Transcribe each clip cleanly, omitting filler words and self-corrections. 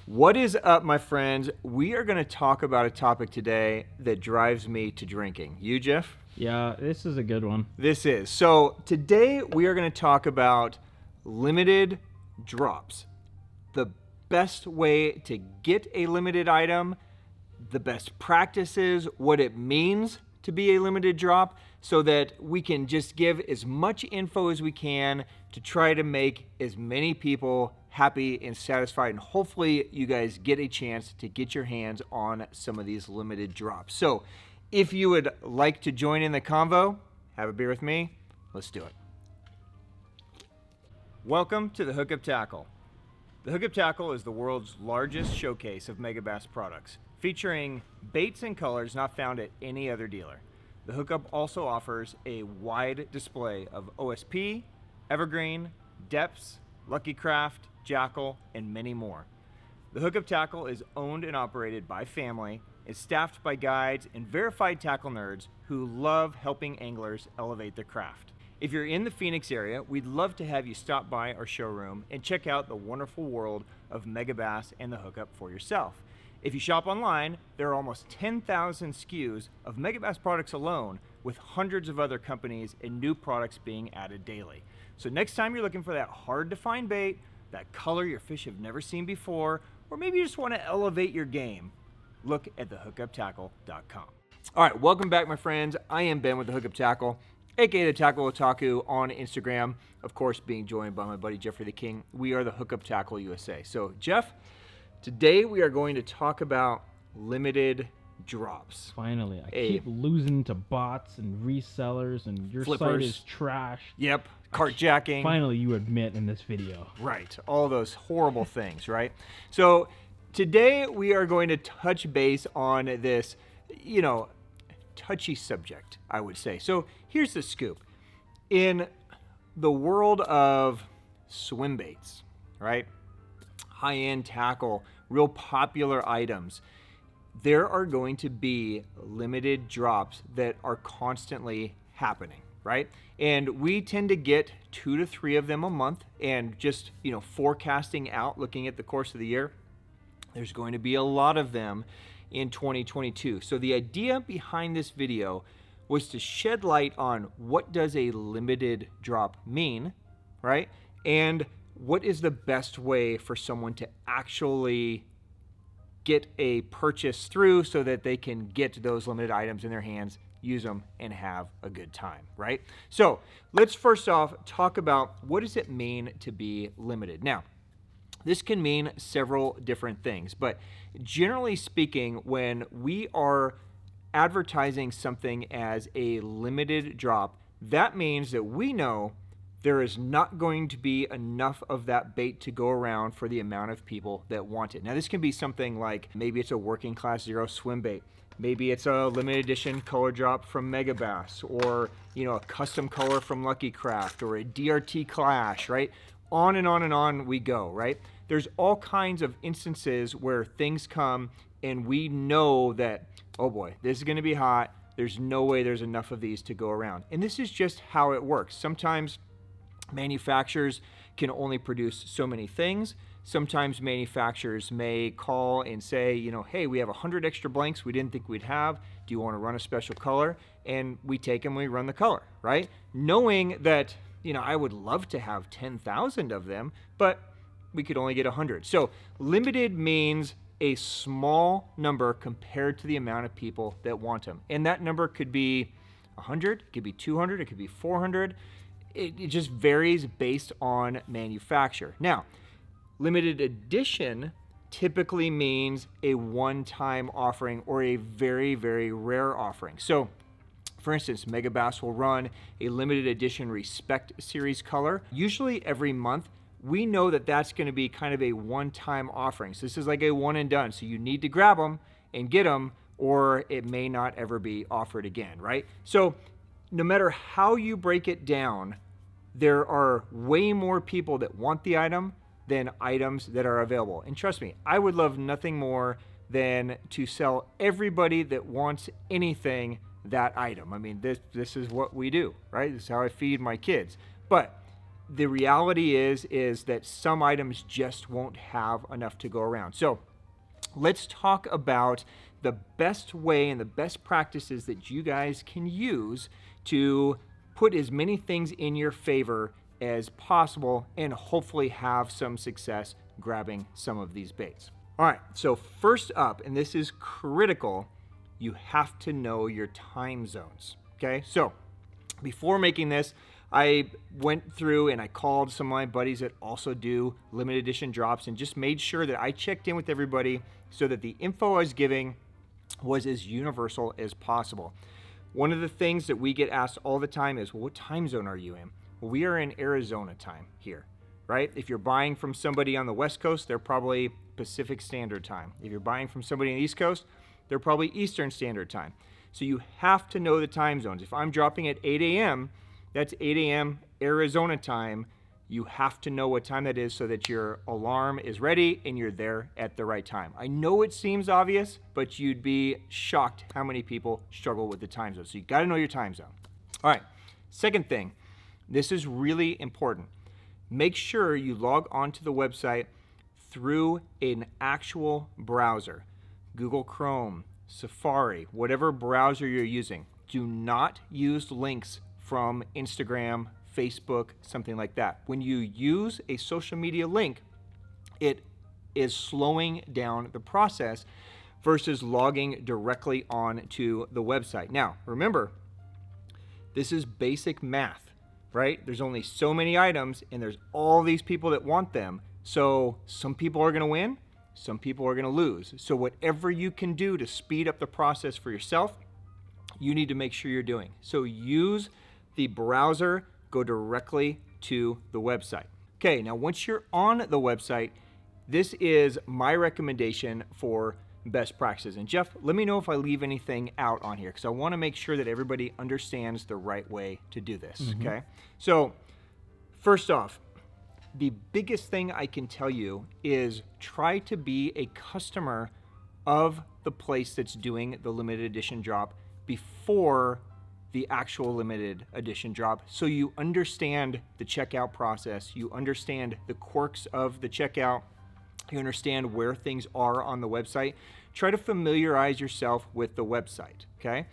What is up, my friends? We are going to talk about a topic today that drives me to drinking. You, Jeff? Yeah, this is a good one. This is. So today we are going to talk about limited drops. The best way to get a limited item, the best practices, what it means to be a limited drop, so that we can just give as much info as we can to try to make as many people happy and satisfied, and hopefully you guys get a chance to get your hands on some of these limited drops. So if you would like to join in the convo, have a beer with me, let's do it. Welcome to the Hookup Tackle. The Hookup Tackle is the world's largest showcase of Megabass products, featuring baits and colors not found at any other dealer. The Hookup also offers a wide display of OSP, Evergreen, Depths, Lucky Craft, Jackal, and many more. The Hookup Tackle is owned and operated by family, is staffed by guides and verified tackle nerds who love helping anglers elevate their craft. If you're in the Phoenix area, we'd love to have you stop by our showroom and check out the wonderful world of Megabass and the Hookup for yourself. If you shop online, there are almost 10,000 SKUs of Megabass products alone, with hundreds of other companies and new products being added daily. So next time you're looking for that hard to find bait, that color your fish have never seen before, or maybe you just want to elevate your game, look at thehookuptackle.com. All right, welcome back, my friends. I am Ben with the Hookup Tackle, aka the Tackle Otaku on Instagram. Of course, being joined by my buddy Jeffrey the King. We are the Hookup Tackle USA. So, Jeff, today we are going to talk about limited drops. Finally, I keep losing to bots and resellers, and your Flippers. site is trash. Yep, carjacking. Finally, you admit in this video. Right, all those horrible things, right? So today we are going to touch base on this, touchy subject, I would say. So here's the scoop. In the world of swim baits, right? High-end tackle, real popular items, there are going to be limited drops that are constantly happening, right? And we tend to get 2 to 3 of them a month, and just, forecasting out, looking at the course of the year, there's going to be a lot of them in 2022. So the idea behind this video was to shed light on what does a limited drop mean, right? And what is the best way for someone to actually get a purchase through so that they can get those limited items in their hands, use them, and have a good time, right? So let's first off talk about what does it mean to be limited. Now, this can mean several different things, but generally speaking, when we are advertising something as a limited drop, that means that we know there is not going to be enough of that bait to go around for the amount of people that want it. Now, this can be something like maybe it's a working class zero swim bait. Maybe it's a limited edition color drop from Megabass, or a custom color from Lucky Craft, or a DRT Clash, right? On and on and on we go, right? There's all kinds of instances where things come and we know that, oh boy, this is going to be hot. There's no way there's enough of these to go around. And this is just how it works. Sometimes manufacturers can only produce so many things. Sometimes manufacturers may call and say, hey, we have 100 extra blanks we didn't think we'd have. Do you want to run a special color? And we take them, we run the color, right? Knowing that, I would love to have 10,000 of them, but we could only get 100. So limited means a small number compared to the amount of people that want them. And that number could be 100, it could be 200, it could be 400. It just varies based on manufacturer. Now, limited edition typically means a one-time offering or a very, very rare offering. So, for instance, Megabass will run a limited edition Respect Series color, usually every month. We know that that's going to be kind of a one-time offering. So this is like a one and done. So you need to grab them and get them, or it may not ever be offered again, right? So no matter how you break it down, there are way more people that want the item than items that are available. And trust me, I would love nothing more than to sell everybody that wants anything that item. I mean, this is what we do, right? This is how I feed my kids. But the reality is that some items just won't have enough to go around. So let's talk about the best way and the best practices that you guys can use to put as many things in your favor as possible and hopefully have some success grabbing some of these baits. All right, so first up, and this is critical, you have to know your time zones, okay? So before making this, I went through and I called some of my buddies that also do limited edition drops and just made sure that I checked in with everybody so that the info I was giving was as universal as possible. One of the things that we get asked all the time is, well, what time zone are you in? Well, we are in Arizona time here, right? If you're buying from somebody on the West Coast, they're probably Pacific Standard Time. If you're buying from somebody on the East Coast, they're probably Eastern Standard Time. So you have to know the time zones. If I'm dropping at 8 a.m., that's 8 a.m. Arizona time. You have to know what time that is so that your alarm is ready and you're there at the right time. I know it seems obvious, but you'd be shocked how many people struggle with the time zone. So you got to know your time zone. All right, second thing, this is really important. Make sure you log onto the website through an actual browser. Google Chrome, Safari, whatever browser you're using. Do not use links from Instagram, Facebook, something like that. When you use a social media link, it is slowing down the process versus logging directly onto the website. Now, remember, this is basic math, right? There's only so many items and there's all these people that want them. So some people are going to win, some people are going to lose. So whatever you can do to speed up the process for yourself, you need to make sure you're doing. So use the browser, go directly to the website. Okay, now once you're on the website, this is my recommendation for best practices. And Jeff, let me know if I leave anything out on here because I want to make sure that everybody understands the right way to do this, okay? So first off, the biggest thing I can tell you is try to be a customer of the place that's doing the limited edition drop before the actual limited edition drop, so you understand the checkout process, you understand the quirks of the checkout, you understand where things are on the website. Try to familiarize yourself with the website, okay?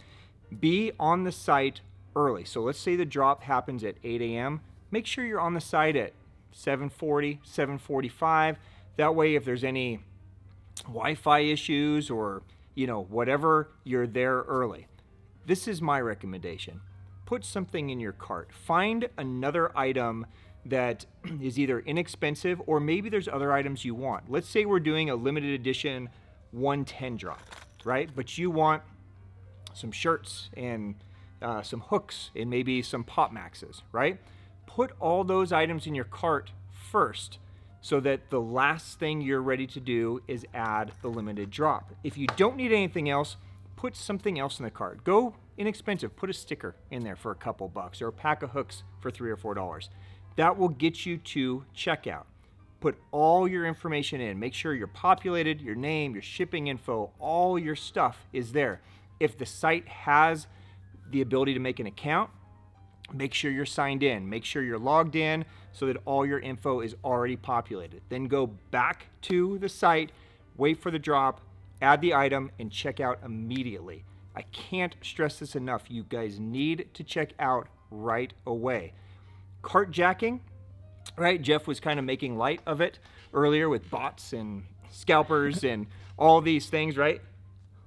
Be on the site early. So let's say the drop happens at 8 a.m. Make sure you're on the site at 7:40, 7:45. That way, if there's any Wi-Fi issues or, whatever, you're there early. This is my recommendation. Put something in your cart. Find another item that is either inexpensive or maybe there's other items you want. Let's say we're doing a limited edition 110 drop, right? But you want some shirts and some hooks and maybe some Pop Maxes, right? Put all those items in your cart first so that the last thing you're ready to do is add the limited drop. If you don't need anything else, put something else in the cart. Go inexpensive. Put a sticker in there for a couple bucks or a pack of hooks for $3 or $4. That will get you to checkout. Put all your information in. Make sure you're populated, your name, your shipping info, all your stuff is there. If the site has the ability to make an account, make sure you're signed in. Make sure you're logged in so that all your info is already populated. Then go back to the site, wait for the drop, add the item, and check out immediately. I can't stress this enough. You guys need to check out right away. Cart jacking, right? Jeff was kind of making light of it earlier with bots and scalpers and all these things, right?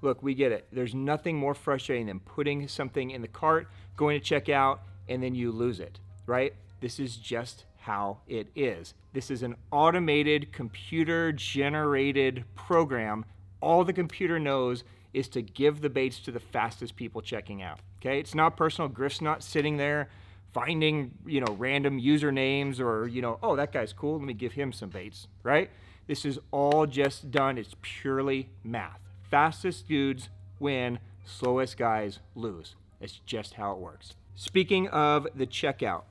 Look, we get it. There's nothing more frustrating than putting something in the cart, going to check out, and then you lose it, right? This is just how it is. This is an automated, computer-generated program. All the computer knows is to give the baits to the fastest people checking out, okay? It's not personal. Griff's not sitting there finding, random usernames or, oh, that guy's cool, let me give him some baits, right? This is all just done. It's purely math. Fastest dudes win, slowest guys lose. It's just how it works. Speaking of the checkout,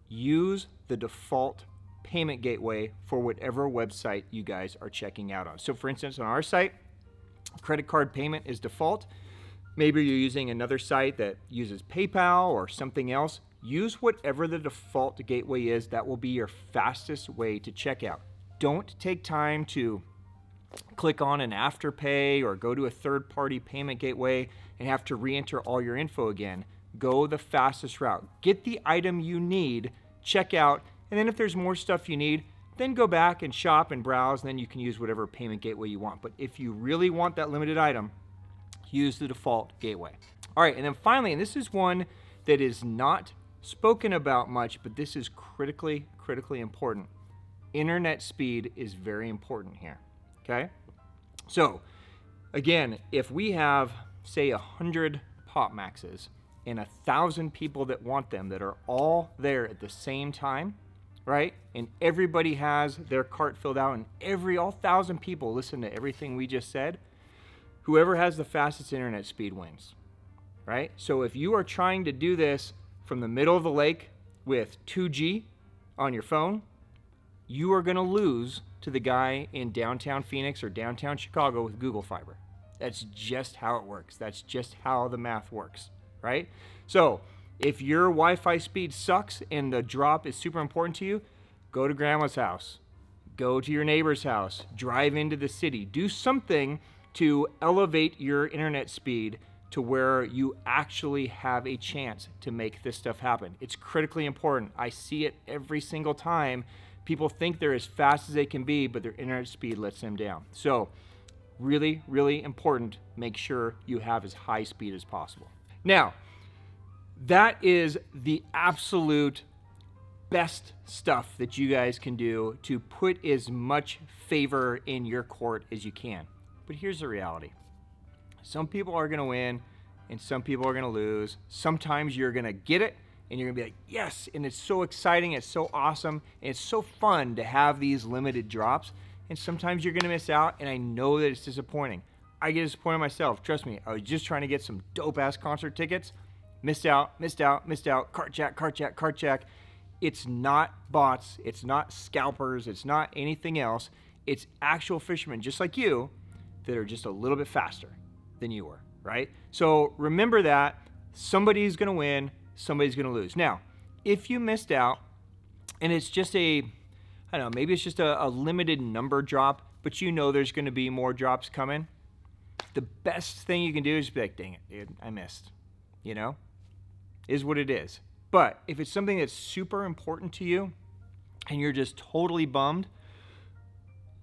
use the default payment gateway for whatever website you guys are checking out on. So for instance, on our site, credit card payment is default. Maybe you're using another site that uses PayPal or something else. use whatever the default gateway is. That will be your fastest way to check out. Don't take time to click on an Afterpay or go to a third-party payment gateway and have to re-enter all your info again. Go the fastest route. Get the item you need, check out, and then if there's more stuff you need, then go back and shop and browse, and then you can use whatever payment gateway you want. But if you really want that limited item, use the default gateway. All right, and then finally, and this is one that is not spoken about much, but this is critically important. Internet speed is very important here, okay? So, again, if we have, say, 100 Pop Maxes and 1,000 people that want them that are all there at the same time, right? And everybody has their cart filled out, and all 1,000 people listen to everything we just said, whoever has the fastest internet speed wins, right? So if you are trying to do this from the middle of the lake with 2G on your phone, you are going to lose to the guy in downtown Phoenix or downtown Chicago with Google Fiber. That's just how it works. That's just how the math works, right? So if your Wi-Fi speed sucks and the drop is super important to you, go to grandma's house, go to your neighbor's house, drive into the city, do something to elevate your internet speed to where you actually have a chance to make this stuff happen. It's critically important. I see it every single time. People think they're as fast as they can be, but their internet speed lets them down. So really important, make sure you have as high speed as possible. Now, that is the absolute best stuff that you guys can do to put as much favor in your court as you can. But here's the reality. Some people are going to win and some people are going to lose. Sometimes you're going to get it and you're going to be like, yes, and it's so exciting, it's so awesome, and it's so fun to have these limited drops. And sometimes you're going to miss out, and I know that it's disappointing. I get disappointed myself. Trust me, I was just trying to get some dope-ass concert tickets. Missed out. Cart jack. It's not bots. It's not scalpers. It's not anything else. It's actual fishermen just like you that are just a little bit faster than you were, right? So remember that somebody's going to win, somebody's going to lose. Now, if you missed out and it's just maybe it's just a limited number drop, but you know there's going to be more drops coming, the best thing you can do is be like, dang it, dude, I missed, is what it is. But if it's something that's super important to you and you're just totally bummed,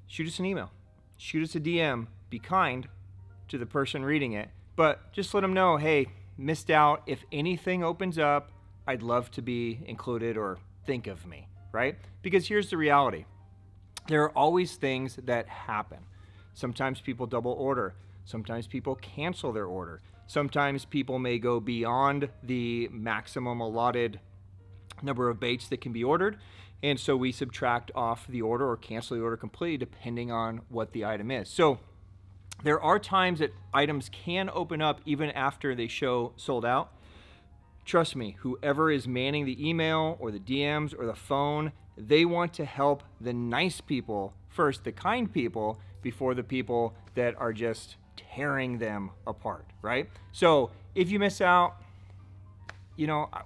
shoot us an email, shoot us a DM, be kind to the person reading it, but just let them know, hey, missed out. If anything opens up, I'd love to be included or think of me, right? Because here's the reality. There are always things that happen. Sometimes people double order. Sometimes people cancel their order. Sometimes people may go beyond the maximum allotted number of baits that can be ordered. And so we subtract off the order or cancel the order completely depending on what the item is. So there are times that items can open up even after they show sold out. Trust me, whoever is manning the email or the DMs or the phone, they want to help the nice people first, the kind people, before the people that are just tearing them apart, right? So if you miss out,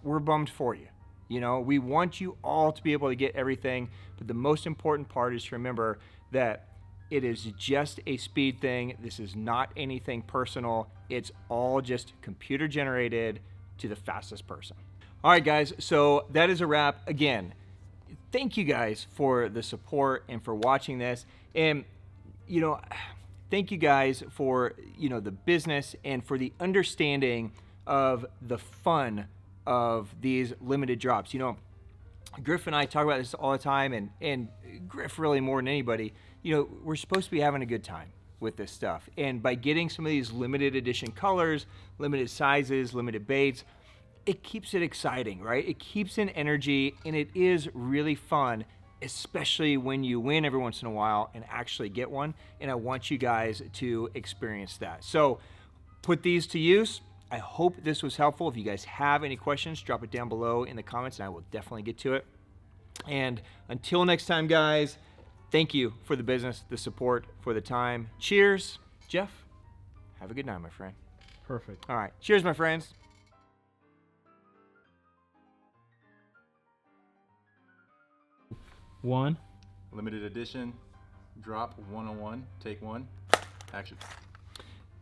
we're bummed for you. We want you all to be able to get everything, but the most important part is to remember that it is just a speed thing. This is not anything personal. It's all just computer generated to the fastest person. All right, guys, so that is a wrap. Again, thank you guys for the support and for watching this. And, thank you guys for, the business and for the understanding of the fun of these limited drops. Griff and I talk about this all the time, and Griff really more than anybody, we're supposed to be having a good time with this stuff. And by getting some of these limited edition colors, limited sizes, limited baits, it keeps it exciting, right? It keeps in energy, and it is really fun, especially when you win every once in a while and actually get one. And I want you guys to experience that. So put these to use. I hope this was helpful. If you guys have any questions, drop it down below in the comments and I will definitely get to it. And until next time, guys, thank you for the business, the support, for the time. Cheers. Jeff, have a good night, my friend. Perfect. All right. Cheers, my friends. 1. Limited edition, drop 101, take 1, action.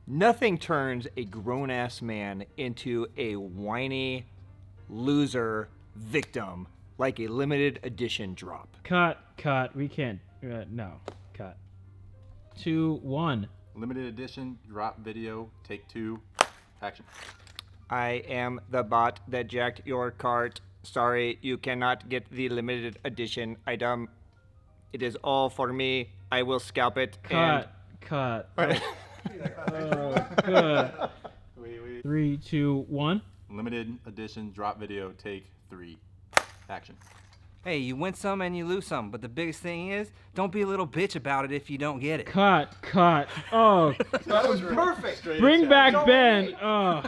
Nothing turns a grown-ass man into a whiny loser victim like a limited edition drop. Cut. We can't. No. Cut. 2, 1. Limited edition, drop video, take 2, action. I am the bot that jacked your cart. Sorry, you cannot get the limited edition item. It is all for me. I will scalp it. Cut. Good. 3, 2, 1. Limited edition, drop video, take 3, action. Hey, you win some and you lose some, but the biggest thing is, don't be a little bitch about it if you don't get it. Cut. Oh, That was perfect. bring back Ben. Oh.